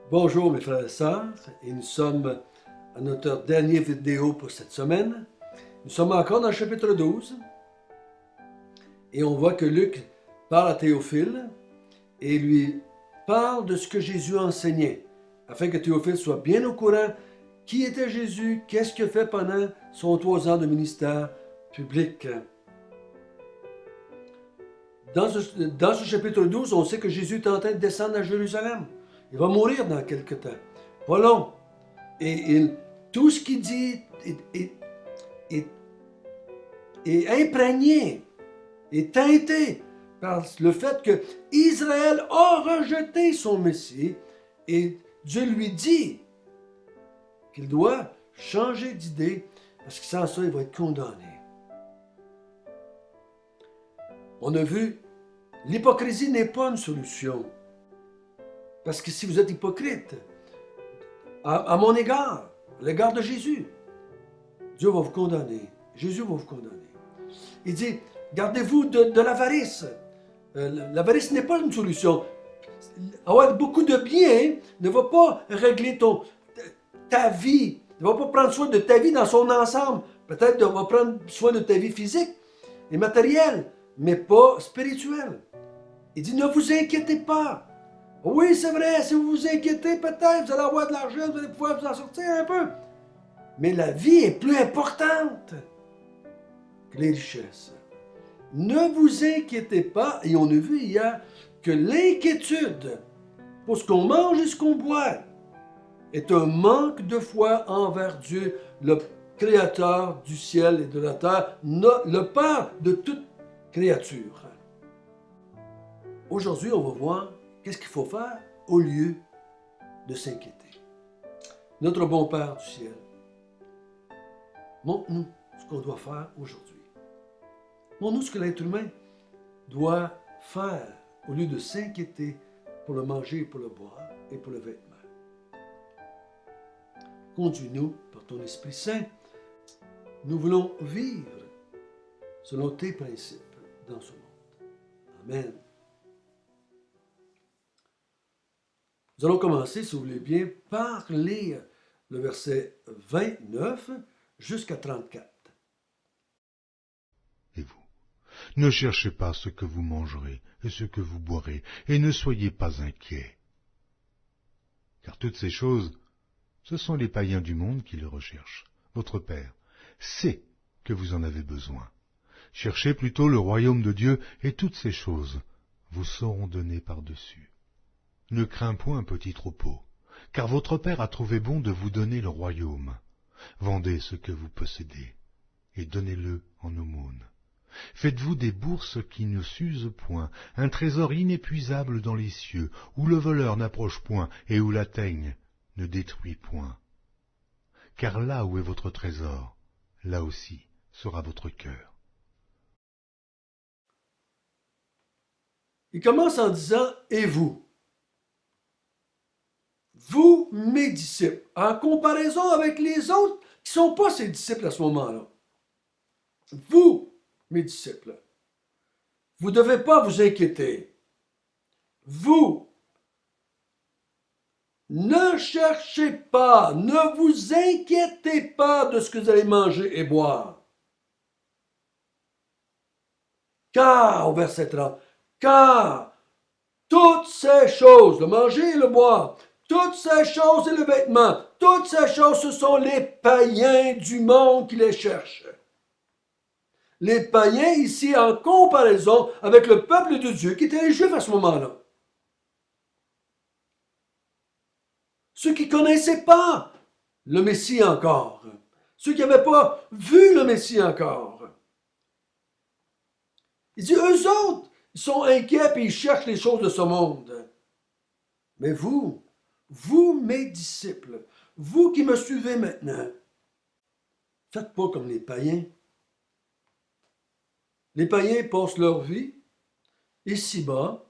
Bonjour mes frères et sœurs, et nous sommes à notre dernière vidéo pour cette semaine. Nous sommes encore dans le chapitre 12 et on voit que Luc parle à Théophile et lui parle de ce que Jésus enseignait, afin que Théophile soit bien au courant qui était Jésus, qu'est-ce qu'il a fait pendant son 3 ans de ministère public. Dans ce chapitre 12, on sait que Jésus est en train de descendre à Jérusalem. Il va mourir dans quelque temps. Pas long. Et tout ce qu'il dit est imprégné, est teinté par le fait que Israël a rejeté son Messie et Dieu lui dit qu'il doit changer d'idée parce que sans ça, il va être condamné. On a vu, l'hypocrisie n'est pas une solution. Parce que si vous êtes hypocrite, à mon égard, à l'égard de Jésus, Dieu va vous condamner. Jésus va vous condamner. Il dit, gardez-vous de l'avarice. L'avarice n'est pas une solution. Avoir beaucoup de biens ne va pas régler ta vie. Ne va pas prendre soin de ta vie dans son ensemble. Peut-être va prendre soin de ta vie physique et matérielle, mais pas spirituelle. Il dit, ne vous inquiétez pas. Oui, c'est vrai, si vous vous inquiétez, peut-être vous allez avoir de l'argent, vous allez pouvoir vous en sortir un peu. Mais la vie est plus importante que les richesses. Ne vous inquiétez pas, et on a vu hier que l'inquiétude pour ce qu'on mange et ce qu'on boit est un manque de foi envers Dieu, le Créateur du ciel et de la terre, le Père de toute créature. Aujourd'hui, on va voir qu'est-ce qu'il faut faire au lieu de s'inquiéter. Notre bon Père du ciel, montre-nous ce qu'on doit faire aujourd'hui. Montre-nous ce que l'être humain doit faire au lieu de s'inquiéter pour le manger, pour le boire et pour le vêtement. Conduis-nous par ton Esprit Saint. Nous voulons vivre selon tes principes dans ce monde. Amen. Nous allons commencer, si vous voulez bien, par lire le verset 29 jusqu'à 34. Et vous, ne cherchez pas ce que vous mangerez et ce que vous boirez, et ne soyez pas inquiets. Car toutes ces choses, ce sont les païens du monde qui les recherchent. Votre Père sait que vous en avez besoin. Cherchez plutôt le royaume de Dieu, et toutes ces choses vous seront données par-dessus. Ne crains point, petit troupeau, car votre Père a trouvé bon de vous donner le royaume. Vendez ce que vous possédez, et donnez-le en aumône. Faites-vous des bourses qui ne s'usent point, un trésor inépuisable dans les cieux, où le voleur n'approche point, et où la teigne ne détruit point. Car là où est votre trésor, là aussi sera votre cœur. Il commence en disant « Et vous ». Vous, mes disciples, en comparaison avec les autres qui ne sont pas ses disciples à ce moment-là. Vous, mes disciples, vous ne devez pas vous inquiéter. Vous, ne cherchez pas, ne vous inquiétez pas de ce que vous allez manger et boire. Car, au verset 30, car toutes ces choses, le manger et le boire, toutes ces choses et le vêtement, toutes ces choses, ce sont les païens du monde qui les cherchent. Les païens ici en comparaison avec le peuple de Dieu qui était les Juifs à ce moment-là. Ceux qui ne connaissaient pas le Messie encore. Ceux qui n'avaient pas vu le Messie encore. Il dit, eux autres, ils sont inquiets et ils cherchent les choses de ce monde. Mais vous, mes disciples, vous qui me suivez maintenant, faites pas comme les païens. Les païens passent leur vie ici-bas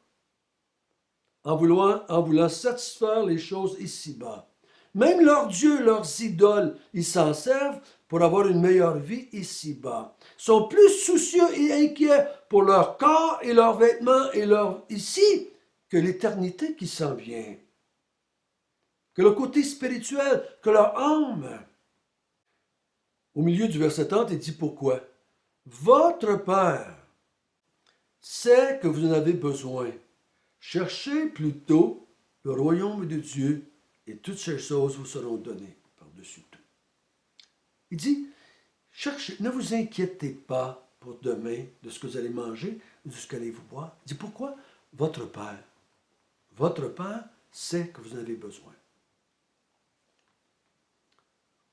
en voulant satisfaire les choses ici-bas. Même leurs dieux, leurs idoles, ils s'en servent pour avoir une meilleure vie ici-bas. Ils sont plus soucieux et inquiets pour leur corps et leurs vêtements et leur ici que l'éternité qui s'en vient. que le côté spirituel, que leur âme. Au milieu du verset 30, il dit pourquoi? Votre Père sait que vous en avez besoin. Cherchez plutôt le royaume de Dieu et toutes ces choses vous seront données par-dessus tout. Il dit, cherchez, ne vous inquiétez pas pour demain de ce que vous allez manger ou de ce que vous allez vous boire. Il dit pourquoi? Votre Père sait que vous en avez besoin.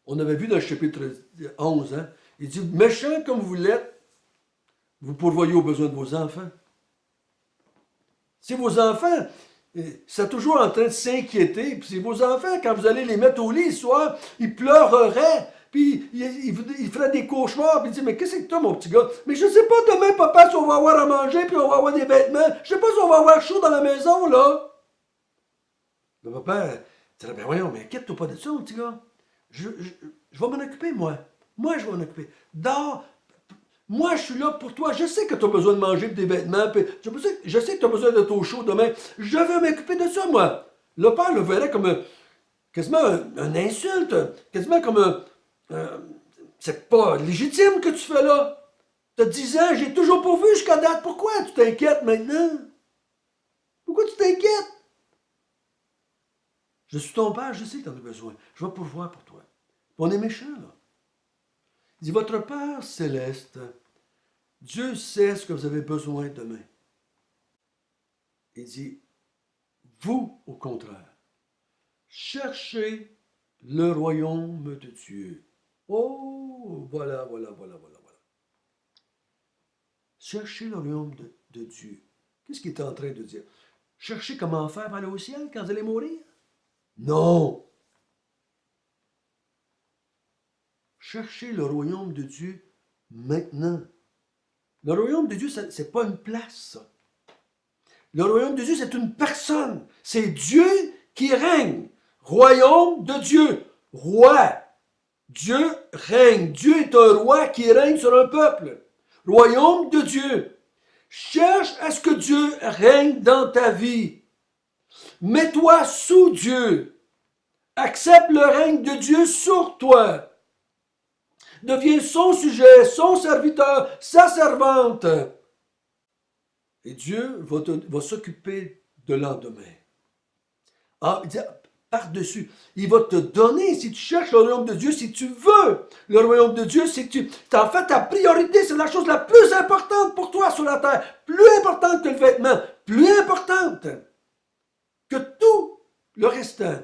On avait vu dans le chapitre 11, hein, il dit, méchants comme vous l'êtes, vous pourvoyez aux besoins de vos enfants. Si vos enfants sont toujours en train de s'inquiéter, puis si vos enfants, quand vous allez les mettre au lit le soir, ils pleureraient, puis ils feraient des cauchemars, puis ils disent, mais qu'est-ce que toi, mon petit gars? Mais je sais pas demain, papa, si on va avoir à manger, puis on va avoir des vêtements. Je sais pas si on va avoir chaud dans la maison, là. Le papa dirait, ben voyons, mais inquiète-toi pas de ça, mon petit gars. Je vais m'en occuper, moi. Moi, je vais m'en occuper. Dors. Moi, je suis là pour toi. Je sais que tu as besoin de manger et des vêtements. Puis je sais que tu as besoin de t'eau chaud demain. Je vais m'occuper de ça, moi. Le père le verrait comme quasiment une insulte. Quasiment comme c'est pas légitime que tu fais là. Tu as 10 ans, j'ai toujours pourvu jusqu'à date. Pourquoi tu t'inquiètes maintenant? Pourquoi tu t'inquiètes? Je suis ton père, je sais que tu en as besoin. Je vais pourvoir pour toi. Puis on est méchant, là. Il dit, votre Père céleste, Dieu sait ce que vous avez besoin demain. Il dit, vous, au contraire, cherchez le royaume de Dieu. Oh, voilà. Cherchez le royaume de Dieu. Qu'est-ce qu'il est en train de dire? Cherchez comment faire pour aller au ciel quand vous allez mourir? Non! Cherchez le royaume de Dieu maintenant. Le royaume de Dieu, ce n'est pas une place, ça. Le royaume de Dieu, c'est une personne. C'est Dieu qui règne. Royaume de Dieu. Roi. Dieu règne. Dieu est un roi qui règne sur un peuple. Royaume de Dieu. Cherche à ce que Dieu règne dans ta vie. Mets-toi sous Dieu. Accepte le règne de Dieu sur toi. Deviens son sujet, son serviteur, sa servante. Et Dieu va s'occuper de l'endemain. Ah, par-dessus. Il va te donner, si tu cherches le royaume de Dieu, si tu veux le royaume de Dieu, si tu... En fait, ta priorité, c'est la chose la plus importante pour toi sur la terre. Plus importante que le vêtement. Plus importante que tout le restant.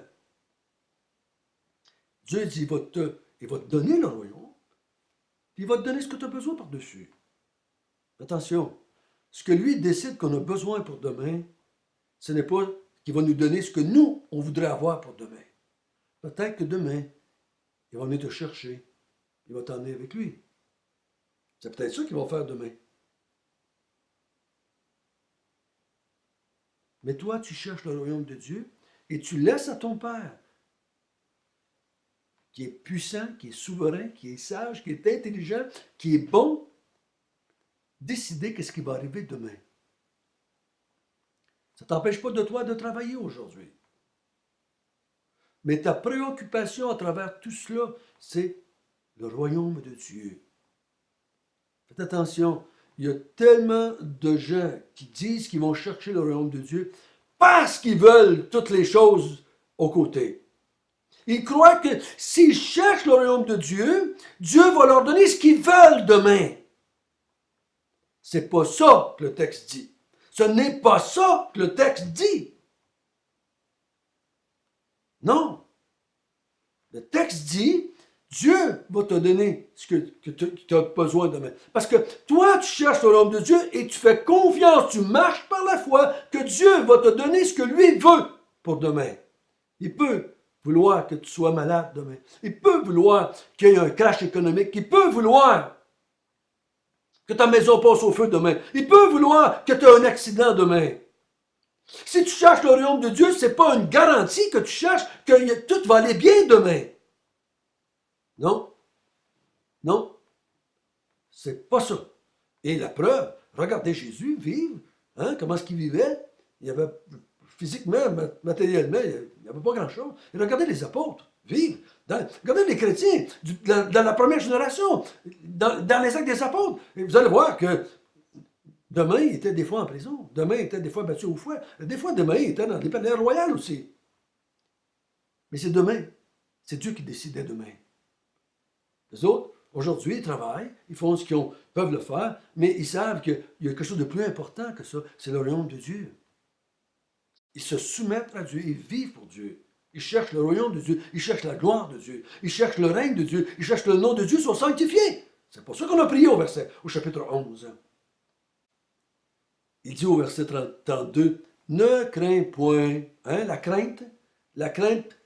Dieu dit, il va te donner le royaume. Puis il va te donner ce que tu as besoin par-dessus. Attention, ce que lui décide qu'on a besoin pour demain, ce n'est pas qu'il va nous donner ce que nous, on voudrait avoir pour demain. Peut-être que demain, il va venir te chercher. Il va t'emmener avec lui. C'est peut-être ça qu'il va faire demain. Mais toi, tu cherches le royaume de Dieu et tu laisses à ton Père, qui est puissant, qui est souverain, qui est sage, qui est intelligent, qui est bon, décider qu'est-ce qui va arriver demain. Ça ne t'empêche pas de toi de travailler aujourd'hui. Mais ta préoccupation à travers tout cela, c'est le royaume de Dieu. Faites attention, il y a tellement de gens qui disent qu'ils vont chercher le royaume de Dieu parce qu'ils veulent toutes les choses aux côtés. Ils croient que s'ils cherchent le royaume de Dieu, Dieu va leur donner ce qu'ils veulent demain. C'est pas ça que le texte dit. Ce n'est pas ça que le texte dit. Non. Le texte dit, Dieu va te donner ce que tu as besoin demain. Parce que toi, tu cherches le royaume de Dieu et tu fais confiance, tu marches par la foi que Dieu va te donner ce que lui veut pour demain. Il peut vouloir que tu sois malade demain. Il peut vouloir qu'il y ait un crash économique. Il peut vouloir que ta maison passe au feu demain. Il peut vouloir que tu aies un accident demain. Si tu cherches le royaume de Dieu, ce n'est pas une garantie que tu cherches que tout va aller bien demain. Non. Non. C'est pas ça. Et la preuve, regardez Jésus vivre. Hein, comment est-ce qu'il vivait? Il y avait, physiquement, matériellement, il n'y avait pas grand-chose. Et regardez les apôtres vivre. Regardez les chrétiens dans la première génération, dans les actes des apôtres. Et vous allez voir que demain, il était des fois en prison. Demain, il était des fois battu au fouet. Des fois, demain, il était dans des palais royaux aussi. Mais c'est demain. C'est Dieu qui décidait demain. Les autres, aujourd'hui, ils travaillent, ils font ce qu'ils peuvent le faire, mais ils savent qu'il y a quelque chose de plus important que ça, c'est le royaume de Dieu. Ils se soumettent à Dieu, ils vivent pour Dieu. Ils cherchent le royaume de Dieu, ils cherchent la gloire de Dieu, ils cherchent le règne de Dieu, ils cherchent le nom de Dieu soit sanctifié. C'est pour ça qu'on a prié au chapitre 11. Il dit au verset 32, ne crains point, hein, la crainte,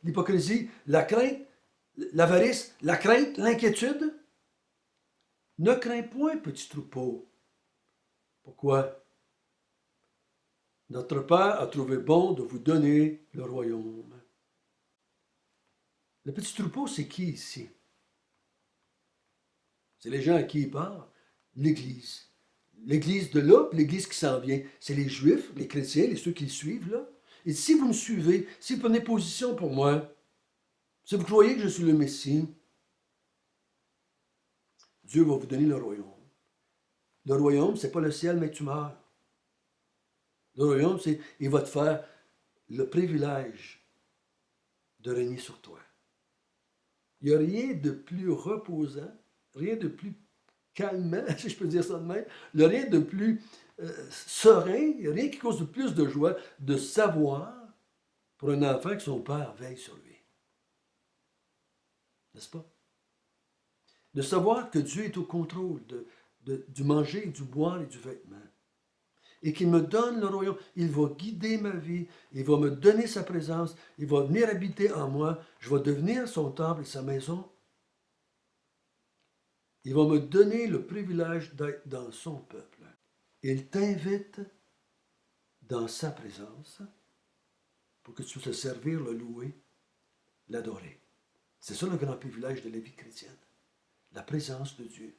l'hypocrisie, la crainte, l'avarice, la crainte, l'inquiétude. Ne crains point, petit troupeau. Pourquoi? Notre Père a trouvé bon de vous donner le royaume. Le petit troupeau, c'est qui ici? C'est les gens à qui il parle. L'Église. L'Église de là, l'Église qui s'en vient. C'est les Juifs, les chrétiens, ceux qui le suivent là. Et si vous me suivez, si vous prenez position pour moi, si vous croyez que je suis le Messie, Dieu va vous donner le royaume. Le royaume, c'est pas le ciel, mais tu meurs. Le royaume, c'est il va te faire le privilège de régner sur toi. Il n'y a rien de plus reposant, rien de plus calmant, si je peux dire ça de même, rien de plus serein, rien qui cause de plus de joie de savoir pour un enfant que son père veille sur lui. N'est-ce pas? De savoir que Dieu est au contrôle du manger, du boire et du vêtement. Et qu'il me donne le royaume. Il va guider ma vie. Il va me donner sa présence. Il va venir habiter en moi. Je vais devenir son temple et sa maison. Il va me donner le privilège d'être dans son peuple. Il t'invite dans sa présence pour que tu puisses le servir, le louer, l'adorer. C'est ça le grand privilège de la vie chrétienne. La présence de Dieu.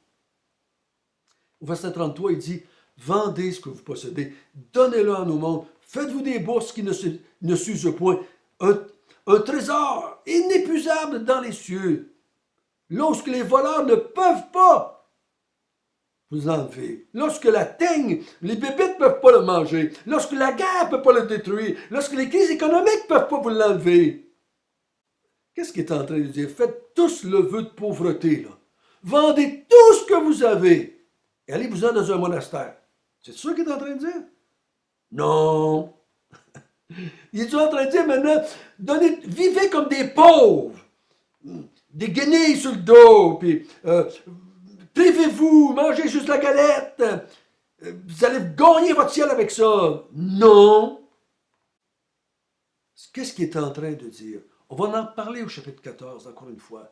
Au verset 33, il dit, vendez ce que vous possédez, donnez-le en au monde, faites-vous des bourses qui ne s'usent point, un trésor inépuisable dans les cieux, lorsque les voleurs ne peuvent pas vous enlever, lorsque la teigne, les bébites ne peuvent pas le manger, lorsque la guerre ne peut pas le détruire, lorsque les crises économiques ne peuvent pas vous l'enlever. Qu'est-ce qu'il est en train de dire? Faites tous le vœu de pauvreté, là. Vendez tout ce que vous avez et allez-vous-en dans un monastère. C'est ça qu'il est en train de dire? Non. Il est en train de dire maintenant, vivez comme des pauvres, des guenilles sur le dos, puis privez-vous, mangez juste la galette, vous allez gagner votre ciel avec ça. Non. Qu'est-ce qu'il est en train de dire? On va en parler au chapitre 14, encore une fois.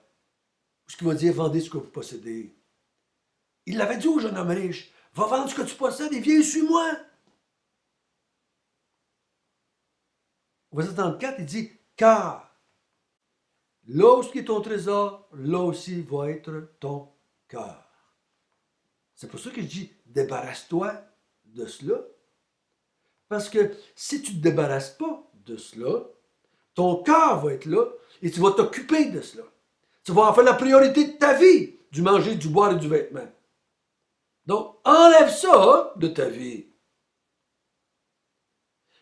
Ce qu'il va dire, vendez ce que vous possédez. Il l'avait dit au jeune homme riche, va vendre ce que tu possèdes et viens, suis-moi. Au verset 34, il dit, car là où est ton trésor, là aussi va être ton cœur. C'est pour ça que je dis, débarrasse-toi de cela. Parce que si tu ne te débarrasses pas de cela, ton cœur va être là et tu vas t'occuper de cela. Tu vas en faire la priorité de ta vie, du manger, du boire et du vêtement. Donc, enlève ça de ta vie.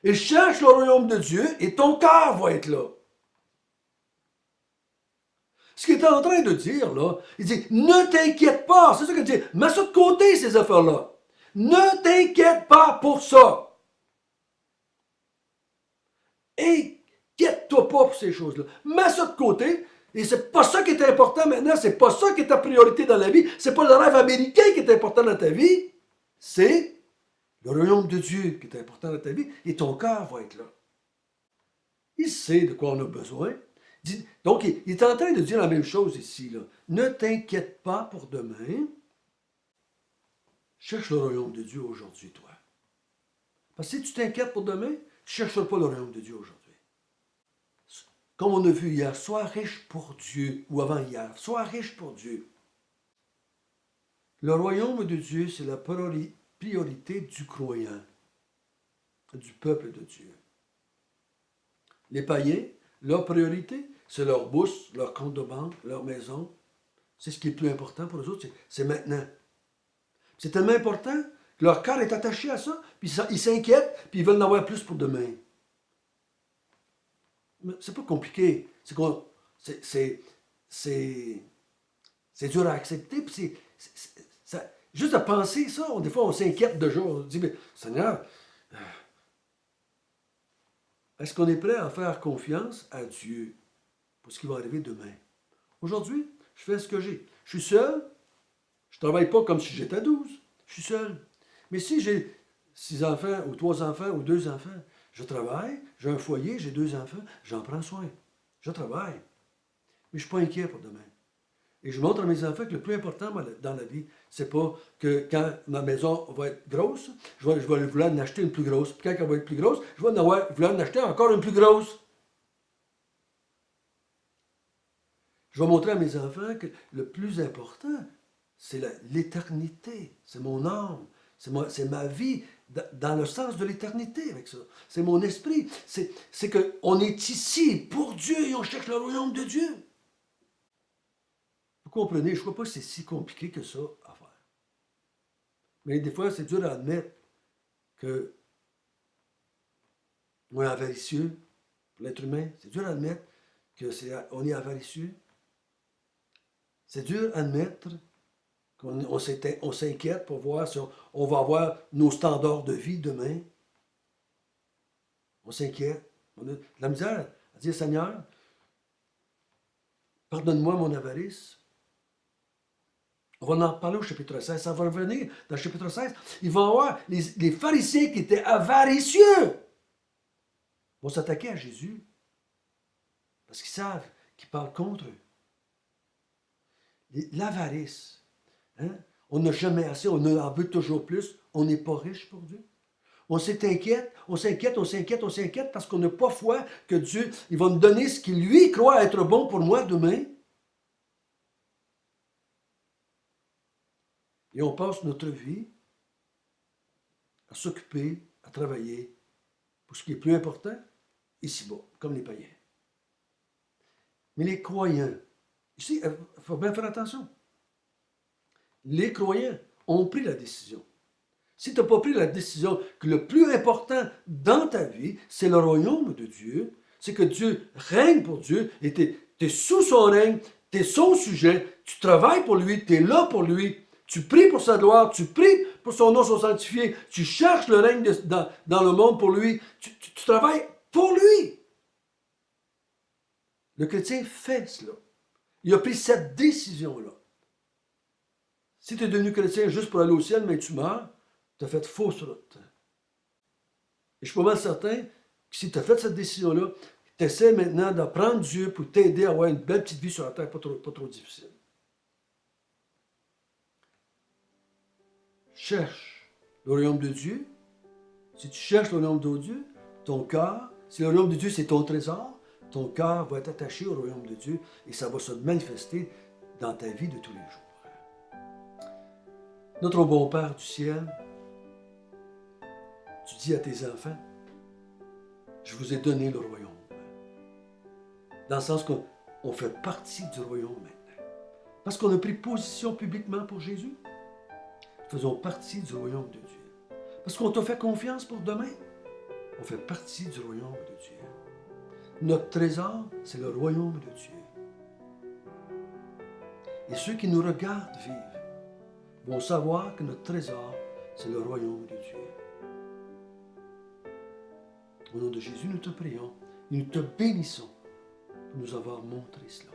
Et cherche le royaume de Dieu et ton cœur va être là. Ce qu'il est en train de dire, là, il dit, ne t'inquiète pas. C'est ça qu'il dit. Mets ça de côté, ces affaires-là. Ne t'inquiète pas pour ça. Inquiète-toi pas pour ces choses-là. Mets ça de côté. Et c'est pas ça qui est important maintenant. C'est pas ça qui est ta priorité dans la vie. C'est pas le rêve américain qui est important dans ta vie. C'est le royaume de Dieu qui est important dans ta vie. Et ton cœur va être là. Il sait de quoi on a besoin. Donc, il est en train de dire la même chose ici, là. Ne t'inquiète pas pour demain. Cherche le royaume de Dieu aujourd'hui, toi. Parce que si tu t'inquiètes pour demain, tu ne chercheras pas le royaume de Dieu aujourd'hui. Comme on a vu hier, sois riche pour Dieu, ou avant-hier, sois riche pour Dieu. Le royaume de Dieu, c'est la priorité du croyant, du peuple de Dieu. Les païens, leur priorité, c'est leur bourse, leur compte de banque, leur maison. C'est ce qui est le plus important pour eux autres, c'est maintenant. C'est tellement important que leur cœur est attaché à ça, puis ils s'inquiètent, puis ils veulent en avoir plus pour demain. Mais c'est pas compliqué. C'est dur à accepter, puis juste à penser ça, des fois on s'inquiète déjà. On se dit, mais Seigneur, est-ce qu'on est prêt à faire confiance à Dieu pour ce qui va arriver demain? Aujourd'hui, je fais ce que j'ai. Je suis seul, je ne travaille pas comme si j'étais à 12. Je suis seul. Mais si j'ai 6 enfants, ou 3 enfants, ou 2 enfants, je travaille, j'ai un foyer, j'ai 2 enfants, j'en prends soin. Je travaille. Mais je ne suis pas inquiet pour demain. Et je montre à mes enfants que le plus important dans la vie, c'est pas que quand ma maison va être grosse, je vais vouloir en acheter une plus grosse. Puis quand elle va être plus grosse, je vais vouloir en acheter encore une plus grosse. Je vais montrer à mes enfants que le plus important, c'est l'éternité. C'est mon âme. C'est ma vie dans le sens de l'éternité avec ça. C'est mon esprit. C'est qu'on est ici pour Dieu et on cherche le royaume de Dieu. Vous comprenez, je ne crois pas que c'est si compliqué que ça à faire. Mais des fois, c'est dur à admettre que on est avaricieux pour l'être humain. C'est dur à admettre qu'on est avaricieux. C'est dur à admettre qu'on s'inquiète pour voir si on va avoir nos standards de vie demain. On s'inquiète. On a de la misère à dire, Seigneur, pardonne-moi mon avarice. On va en parler au chapitre 16. Ça va revenir dans le chapitre 16. Il va y avoir les pharisiens qui étaient avaricieux vont s'attaquer à Jésus parce qu'ils savent qu'il parle contre eux. L'avarice. Hein? On n'a jamais assez, on en veut toujours plus. On n'est pas riche pour Dieu. On s'inquiète parce qu'on n'a pas foi que Dieu il va nous donner ce qu'il lui croit être bon pour moi demain. Et on passe notre vie à s'occuper, à travailler pour ce qui est plus important, ici-bas, comme les païens. Mais les croyants, ici, il faut bien faire attention. Les croyants ont pris la décision. Si tu n'as pas pris la décision que le plus important dans ta vie, c'est le royaume de Dieu, c'est que Dieu règne pour Dieu et tu es sous son règne, tu es son sujet, tu travailles pour lui, tu es là pour lui, tu pries pour sa gloire, tu pries pour son nom soit sanctifié, tu cherches le règne dans le monde pour lui, tu travailles pour lui. Le chrétien fait cela. Il a pris cette décision-là. Si tu es devenu chrétien juste pour aller au ciel, mais tu meurs, tu as fait fausse route. Et je suis pas mal certain que si tu as fait cette décision-là, tu essaies maintenant d'apprendre Dieu pour t'aider à avoir une belle petite vie sur la terre, pas trop difficile. Cherche le royaume de Dieu. Si tu cherches le royaume de Dieu, ton cœur, si le royaume de Dieu c'est ton trésor, ton cœur va être attaché au royaume de Dieu et ça va se manifester dans ta vie de tous les jours. Notre bon Père du ciel, tu dis à tes enfants, je vous ai donné le royaume. Dans le sens qu'on fait partie du royaume maintenant. Parce qu'on a pris position publiquement pour Jésus, nous faisons partie du royaume de Dieu. Parce qu'on t'a fait confiance pour demain, on fait partie du royaume de Dieu. Notre trésor, c'est le royaume de Dieu. Et ceux qui nous regardent vivre vont savoir que notre trésor, c'est le royaume de Dieu. Au nom de Jésus, nous te prions et nous te bénissons pour nous avoir montré cela.